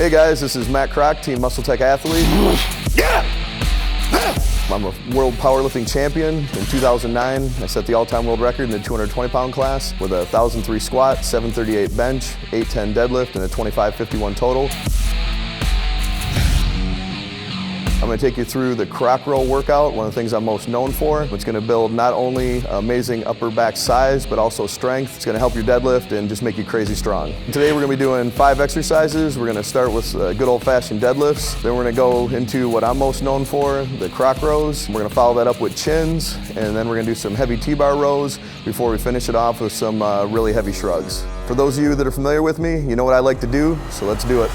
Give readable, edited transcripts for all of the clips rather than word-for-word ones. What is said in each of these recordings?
Hey guys, this is Matt Kroc, Team Muscle Tech Athlete. Yeah! I'm a world powerlifting champion. In 2009, I set the all-time world record in the 220-pound class with a 1,003 squat, 738 bench, 810 deadlift, and a 2551 total. I'm going to take you through the Kroc Row workout, one of the things I'm most known for. It's going to build not only amazing upper back size, but also strength. It's going to help your deadlift and just make you crazy strong. Today we're going to be doing 5 exercises. We're going to start with good old-fashioned deadlifts. Then we're going to go into what I'm most known for, the Kroc Rows. We're going to follow that up with chins, and then we're going to do some heavy TBar rows before we finish it off with some really heavy shrugs. For those of you that are familiar with me, you know what I like to do, so let's do it.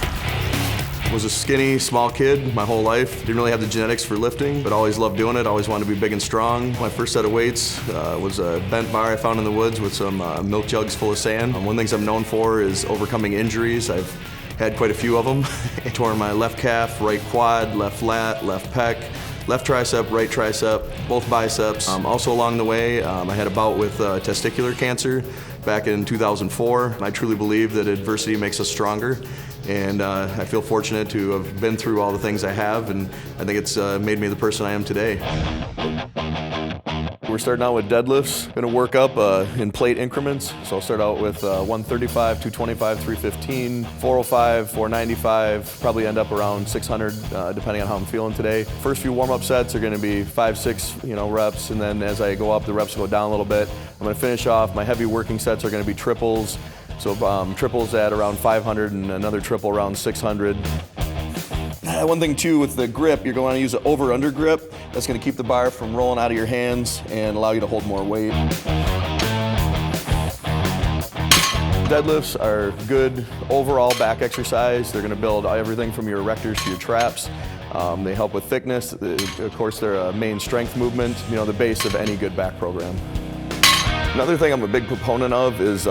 I was a skinny, small kid my whole life. Didn't really have the genetics for lifting, but always loved doing it. Always wanted to be big and strong. My first set of weights was a bent bar I found in the woods with some milk jugs full of sand. One of the things I'm known for is overcoming injuries. I've had quite a few of them. I tore my left calf, right quad, left lat, left pec, left tricep, right tricep, both biceps. Also along the way, I had a bout with testicular cancer back in 2004. I truly believe that adversity makes us stronger, and I feel fortunate to have been through all the things I have, and I think it's made me the person I am today. We're starting out with deadlifts. Gonna work up in plate increments. So I'll start out with 135, 225, 315, 405, 495, probably end up around 600 depending on how I'm feeling today. First few warm-up sets are gonna be 5, 6 reps, and then as I go up, the reps go down a little bit. I'm gonna finish off, my heavy working sets are gonna be triples. So triples at around 500 and another triple around 600. One thing too with the grip, you're going to use an over-under grip. That's going to keep the bar from rolling out of your hands and allow you to hold more weight. Deadlifts are good overall back exercise. They're going to build everything from your erectors to your traps. They help with thickness. Of course, they're a main strength movement, the base of any good back program. Another thing I'm a big proponent of is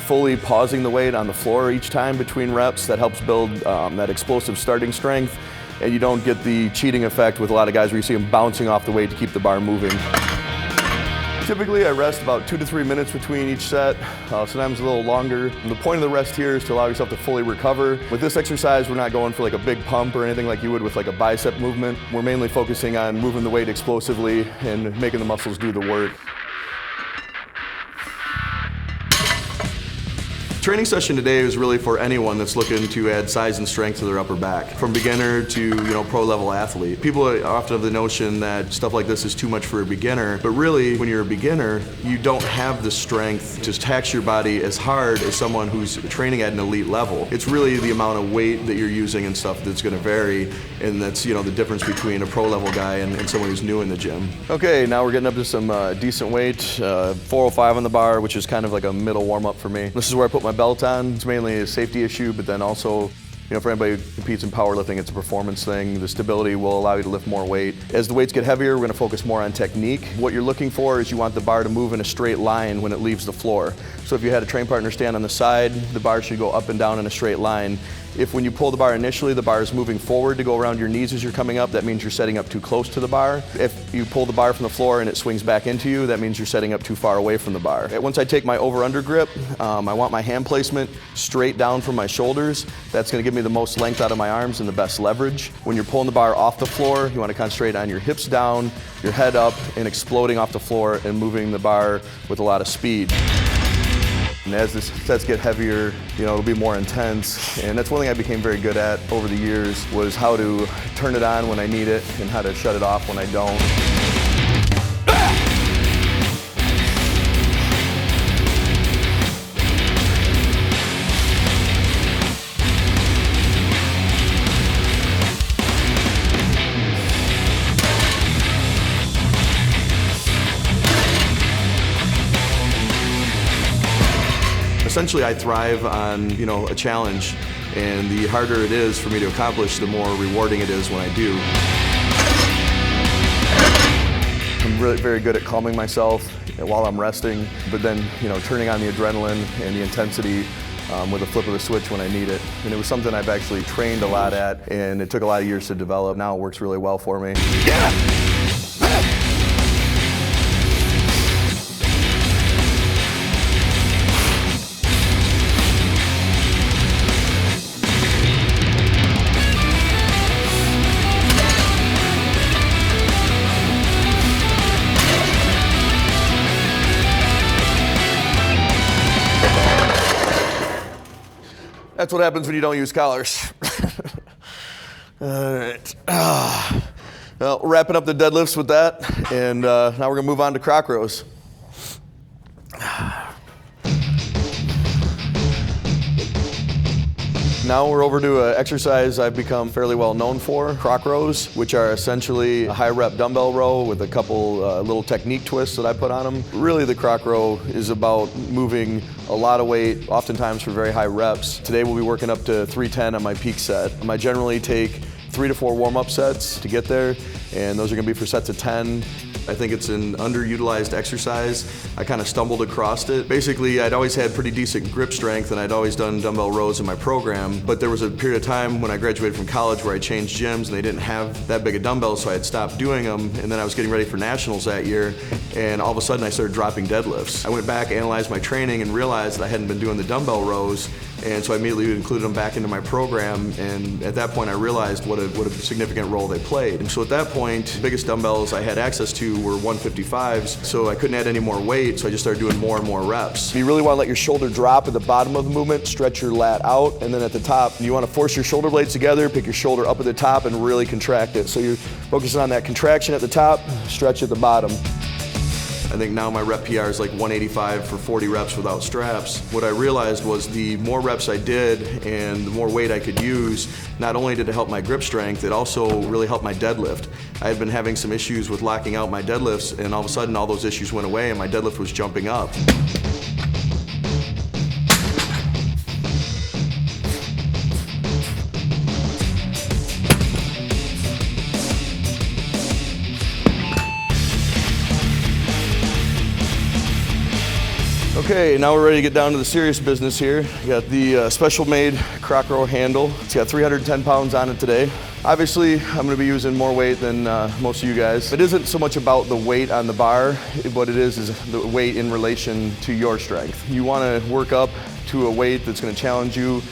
fully pausing the weight on the floor each time between reps. That helps build that explosive starting strength, and you don't get the cheating effect with a lot of guys where you see them bouncing off the weight to keep the bar moving. Typically I rest about 2 to 3 minutes between each set, sometimes a little longer. And the point of the rest here is to allow yourself to fully recover. With this exercise, we're not going for like a big pump or anything like you would with like a bicep movement. We're mainly focusing on moving the weight explosively and making the muscles do the work. Training session today is really for anyone that's looking to add size and strength to their upper back, from beginner to pro level athlete. People often have the notion that stuff like this is too much for a beginner, but really when you're a beginner, you don't have the strength to tax your body as hard as someone who's training at an elite level. It's really the amount of weight that you're using and stuff that's going to vary, and that's the difference between a pro level guy and someone who's new in the gym. Okay, now we're getting up to some decent weight, 405 on the bar, which is kind of like a middle warm up for me. This is where I put my belt on. It's mainly a safety issue, but then also, for anybody who competes in powerlifting, it's a performance thing. The stability will allow you to lift more weight. As the weights get heavier, we're going to focus more on technique. What you're looking for is you want the bar to move in a straight line when it leaves the floor. So if you had a train partner stand on the side, the bar should go up and down in a straight line. If when you pull the bar initially, the bar is moving forward to go around your knees as you're coming up, that means you're setting up too close to the bar. If you pull the bar from the floor and it swings back into you, that means you're setting up too far away from the bar. Once I take my over-under grip, I want my hand placement straight down from my shoulders. That's going to give me the most length out of my arms and the best leverage. When you're pulling the bar off the floor, you want to concentrate on your hips down, your head up, and exploding off the floor and moving the bar with a lot of speed. And as the sets get heavier, it'll be more intense. And that's one thing I became very good at over the years, was how to turn it on when I need it and how to shut it off when I don't. Essentially, I thrive on, a challenge, and the harder it is for me to accomplish, the more rewarding it is when I do. I'm really very good at calming myself while I'm resting, but then, turning on the adrenaline and the intensity with a flip of the switch when I need it. And it was something I've actually trained a lot at, and it took a lot of years to develop. Now it works really well for me. Yeah! That's what happens when you don't use collars. All right. Well, wrapping up the deadlifts with that, and now we're gonna move on to Kroc Rows. Now we're over to an exercise I've become fairly well known for, Kroc Rows, which are essentially a high rep dumbbell row with a couple little technique twists that I put on them. Really, the Kroc Row is about moving a lot of weight, oftentimes for very high reps. Today we'll be working up to 310 on my peak set. I generally take 3 to 4 warm-up sets to get there, and those are gonna be for sets of 10. I think it's an underutilized exercise. I kind of stumbled across it. Basically, I'd always had pretty decent grip strength and I'd always done dumbbell rows in my program, but there was a period of time when I graduated from college where I changed gyms and they didn't have that big of dumbbells, so I had stopped doing them, and then I was getting ready for nationals that year, and all of a sudden I started dropping deadlifts. I went back, analyzed my training, and realized that I hadn't been doing the dumbbell rows, and so I immediately included them back into my program, and at that point I realized what a significant role they played. And so at that point, the biggest dumbbells I had access to were 155s, so I couldn't add any more weight, so I just started doing more and more reps. You really want to let your shoulder drop at the bottom of the movement, stretch your lat out, and then at the top, you want to force your shoulder blades together, pick your shoulder up at the top, and really contract it. So you're focusing on that contraction at the top, stretch at the bottom. I think now my rep PR is like 185 for 40 reps without straps. What I realized was the more reps I did and the more weight I could use, not only did it help my grip strength, it also really helped my deadlift. I had been having some issues with locking out my deadlifts, and all of a sudden all those issues went away and my deadlift was jumping up. Okay, now we're ready to get down to the serious business here. We got the special made Kroc Row handle. It's got 310 pounds on it today. Obviously, I'm gonna be using more weight than most of you guys. It isn't so much about the weight on the bar. What it is the weight in relation to your strength. You wanna work up to a weight that's gonna challenge you,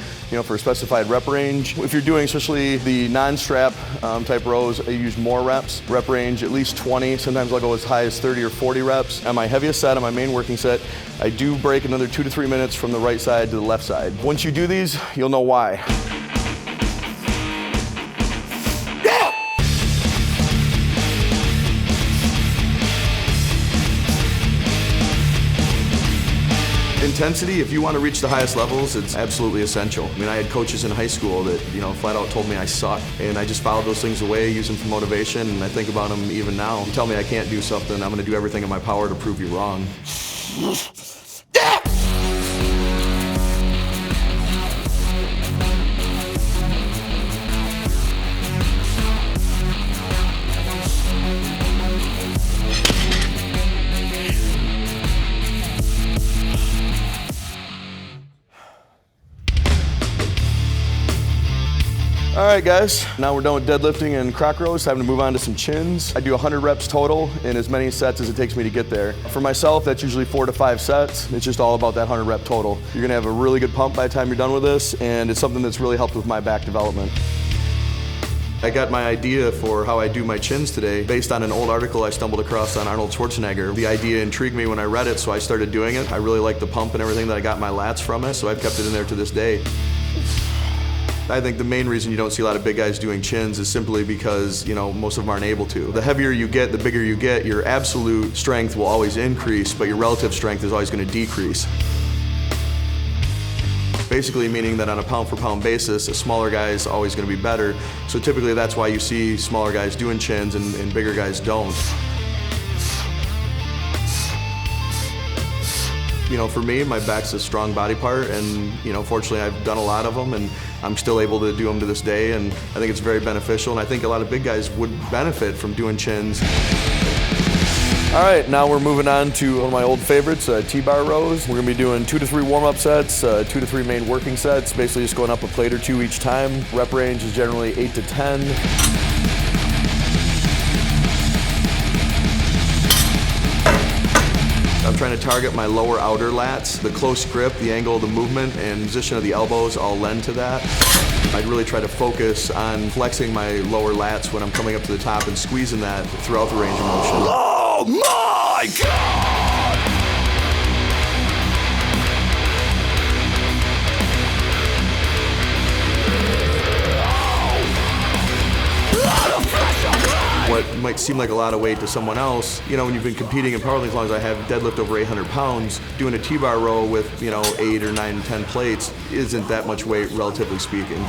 for a specified rep range. If you're doing especially the non-strap type rows, I use more reps. Rep range at least 20, sometimes I'll go as high as 30 or 40 reps. On my heaviest set, on my main working set, I do break another 2 to 3 minutes from the right side to the left side. Once you do these, you'll know why. Intensity, if you want to reach the highest levels, it's absolutely essential. I mean, I had coaches in high school that, flat out told me I suck, and I just filed those things away, use them for motivation, and I think about them even now. You tell me I can't do something, I'm going to do everything in my power to prove you wrong. All right, guys, now we're done with deadlifting and Kroc Rows. Time to move on to some chins. I do 100 reps total in as many sets as it takes me to get there. For myself, that's usually 4 to 5 sets. It's just all about that 100 rep total. You're gonna have a really good pump by the time you're done with this, and it's something that's really helped with my back development. I got my idea for how I do my chins today based on an old article I stumbled across on Arnold Schwarzenegger. The idea intrigued me when I read it, so I started doing it. I really like the pump and everything that I got my lats from it, so I've kept it in there to this day. I think the main reason you don't see a lot of big guys doing chins is simply because, most of them aren't able to. The heavier you get, the bigger you get, your absolute strength will always increase, but your relative strength is always going to decrease. Basically meaning that on a pound for pound basis, a smaller guy is always going to be better. So typically that's why you see smaller guys doing chins and bigger guys don't. For me, my back's a strong body part, and fortunately I've done a lot of them, and I'm still able to do them to this day, and I think it's very beneficial, and I think a lot of big guys would benefit from doing chins. All right, now we're moving on to one of my old favorites, TBar rows. We're gonna be doing 2 to 3 warm-up sets, 2 to 3 main working sets, basically just going up a plate or 2 each time. Rep range is generally 8 to 10. I'm trying to target my lower outer lats. The close grip, the angle of the movement, and position of the elbows all lend to that. I'd really try to focus on flexing my lower lats when I'm coming up to the top and squeezing that throughout the range of motion. Oh my God! what might seem like a lot of weight to someone else, you know, when you've been competing in powerlifting as long as I have, deadlift over 800 pounds, doing a TBar row with, you know, 8 or 9, 10 plates isn't that much weight, relatively speaking.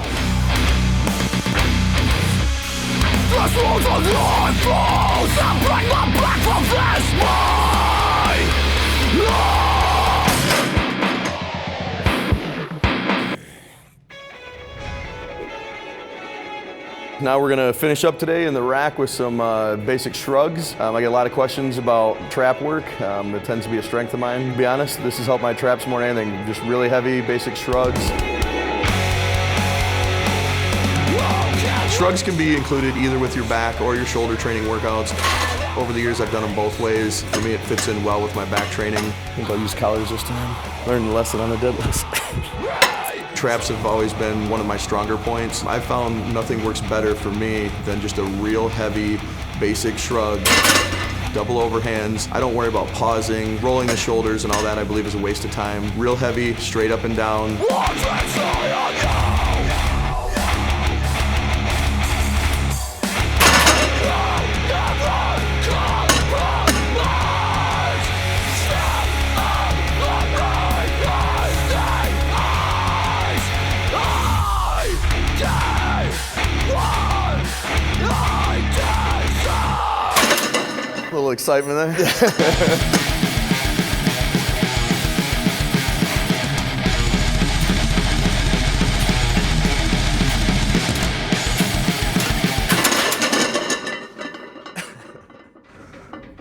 This was a life force and bring me back from this way. Now we're gonna finish up today in the rack with some basic shrugs. I get a lot of questions about trap work. It tends to be a strength of mine, to be honest. This has helped my traps more than anything. Just really heavy, basic shrugs. Shrugs can be included either with your back or your shoulder training workouts. Over the years, I've done them both ways. For me, it fits in well with my back training. I think I'll use collars this time. Learned a lesson on the deadlifts. Traps have always been one of my stronger points. I've found nothing works better for me than just a real heavy, basic shrug. Double overhands. I don't worry about pausing, rolling the shoulders and all that I believe is a waste of time. Real heavy, straight up and down. A little excitement there.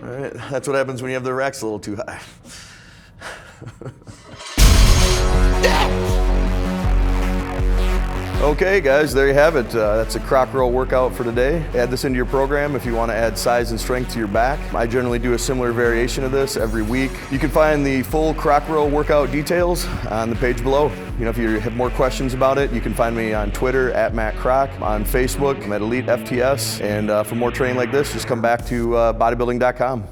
All right, that's what happens when you have the racks a little too high. Okay guys, there you have it. That's a Kroc Row workout for today. Add this into your program if you want to add size and strength to your back. I generally do a similar variation of this every week. You can find the full Kroc Row workout details on the page below. You know, if you have more questions about it, you can find me on Twitter @MattKroc, on Facebook, I'm at Elite FTS, and for more training like this, just come back to bodybuilding.com.